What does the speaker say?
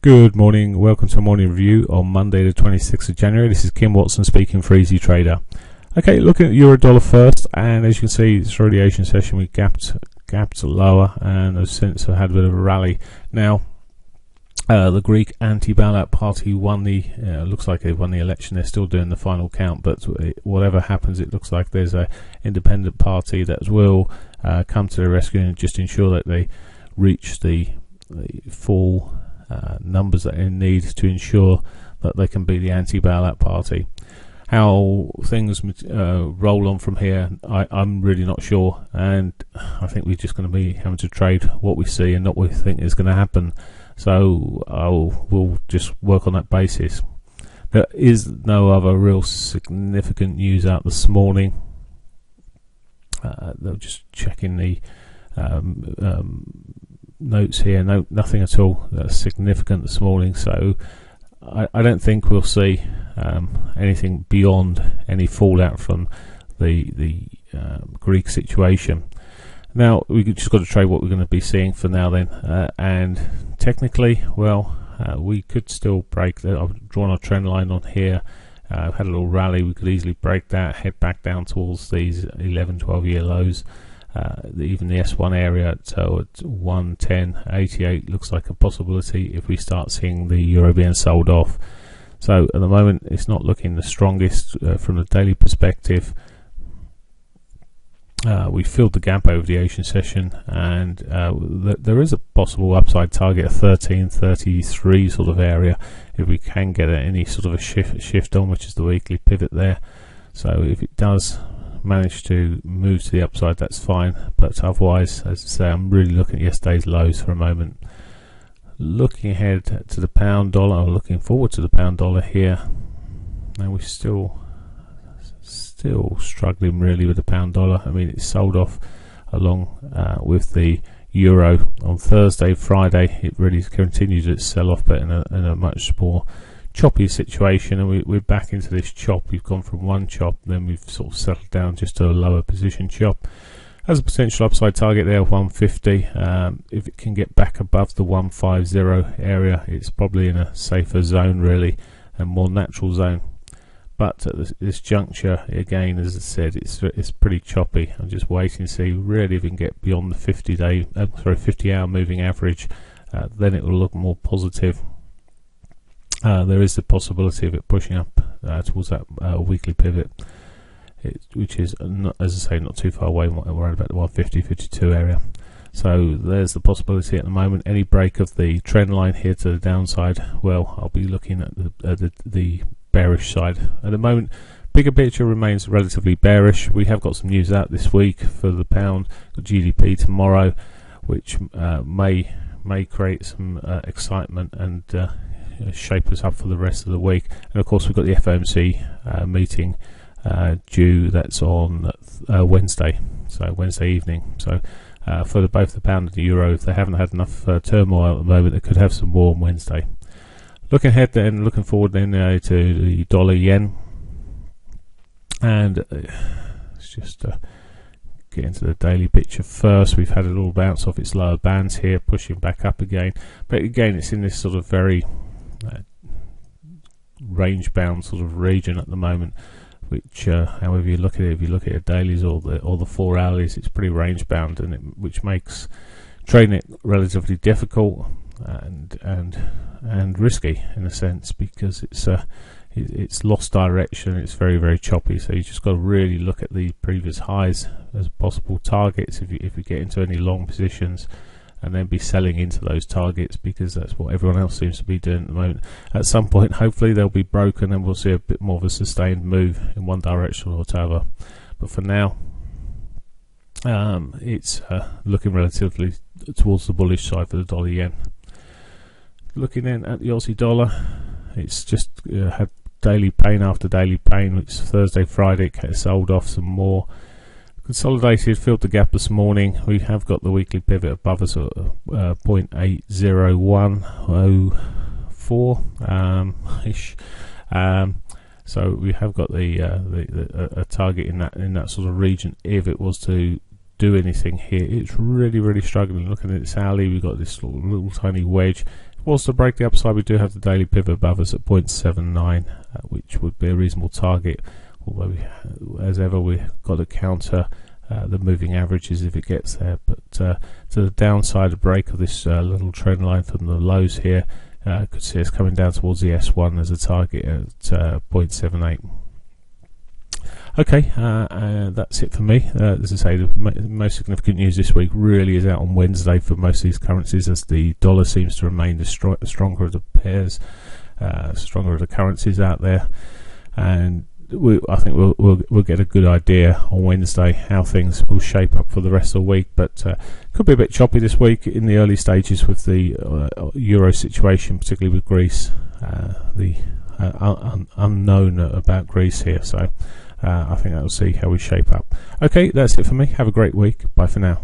Good morning, welcome to a morning review on Monday the 26th of January. This is Kim Watson speaking for Easy Trader. Okay, looking at euro dollar first, and as you can see through the Asian session we gapped lower and have since had a bit of a rally. Now the Greek anti-bailout party won looks like they won the election. They're still doing the final count, but whatever happens, it looks like there's a independent party that will come to the rescue and just ensure that they reach the full numbers that they need to ensure that they can be the anti-bailout party. How things roll on from here, I'm really not sure, and I think we're just going to be having to trade what we see and not what we think is going to happen. So we'll just work on that basis. There is no other real significant news out this morning. They're just checking the notes here. Nothing at all that's significant this morning, so I don't think we'll see anything beyond any fallout from the Greek situation. Now we've just got to trade what we're going to be seeing for now then, and technically, well, we could still break that. I've drawn a trend line on here. Had a little rally, we could easily break that, head back down towards these 11-12 year lows. Even the S1 area at 110.88 looks like a possibility if we start seeing the euro being sold off. So at the moment it's not looking the strongest from the daily perspective. We filled the gap over the Asian session, and there is a possible upside target of 13.33 sort of area if we can get any sort of a shift on, which is the weekly pivot there. So if it does manage to move to the upside, that's fine, but otherwise, as I say, I'm really looking at yesterday's lows for a moment. Looking ahead to the pound dollar, or looking forward to the pound dollar here. Now we're still struggling really with the pound dollar. I mean, it's sold off along with the euro on Thursday, Friday. It really continued its sell-off, but in a much more choppy situation, and we're back into this chop. We've gone from one chop, then we've sort of settled down just to a lower position chop. As a potential upside target there, 150. If it can get back above the 150 area, it's probably in a safer zone really, and more natural zone. But at this juncture, again, as I said, it's pretty choppy. I'm just waiting to see really if we can get beyond the 50-hour moving average. Then it will look more positive. There is the possibility of it pushing up towards that weekly pivot, which is, as I say, not too far away. We're around about the 150-52 area. So there's the possibility at the moment. Any break of the trend line here to the downside, well, I'll be looking at the bearish side. At the moment, bigger picture remains relatively bearish. We have got some news out this week for the pound, the GDP tomorrow, which may create some excitement and shape us up for the rest of the week. And of course we've got the FOMC meeting due. That's on Wednesday, so Wednesday evening. So for both the pound and the euro, if they haven't had enough turmoil at the moment, they could have some more on Wednesday. Looking ahead then, looking forward then to the dollar yen, and let's just get into the daily picture first. We've had a little bounce off its lower bands here, pushing back up again, but again it's in this sort of very range bound sort of region at the moment, which however you look at it, if you look at the dailies or the 4 hourlies, it's pretty range bound, and which makes trading it relatively difficult and risky in a sense, because it's lost direction. It's very, very choppy, so you just got to really look at the previous highs as possible targets if you get into any long positions, and then be selling into those targets, because that's what everyone else seems to be doing at the moment. At some point, hopefully, they'll be broken and we'll see a bit more of a sustained move in one direction or t'other. But for now, it's looking relatively towards the bullish side for the dollar yen. Looking in at the Aussie dollar, it's just had daily pain after daily pain, which Thursday, Friday it sold off some more. Consolidated, filled the gap this morning. We have got the weekly pivot above us at 0.80104 ish. So we have got a target in that sort of region if it was to do anything here. It's really struggling. Looking at its hourly, we've got this little tiny wedge. Whilst to break the upside, we do have the daily pivot above us at 0.79, which would be a reasonable target, although as ever we've got to counter the moving averages if it gets there. But to the downside, a break of this little trend line from the lows here, could see us coming down towards the S1 as a target at 0.78. Okay, that's it for me. As I say, the most significant news this week really is out on Wednesday for most of these currencies, as the dollar seems to remain the stronger of the pairs, stronger of the currencies out there, and I think we'll get a good idea on Wednesday how things will shape up for the rest of the week. But could be a bit choppy this week in the early stages with the euro situation, particularly with Greece, the unknown about Greece here. So I think that will see how we shape up. Okay, that's it for me. Have a great week. Bye for now.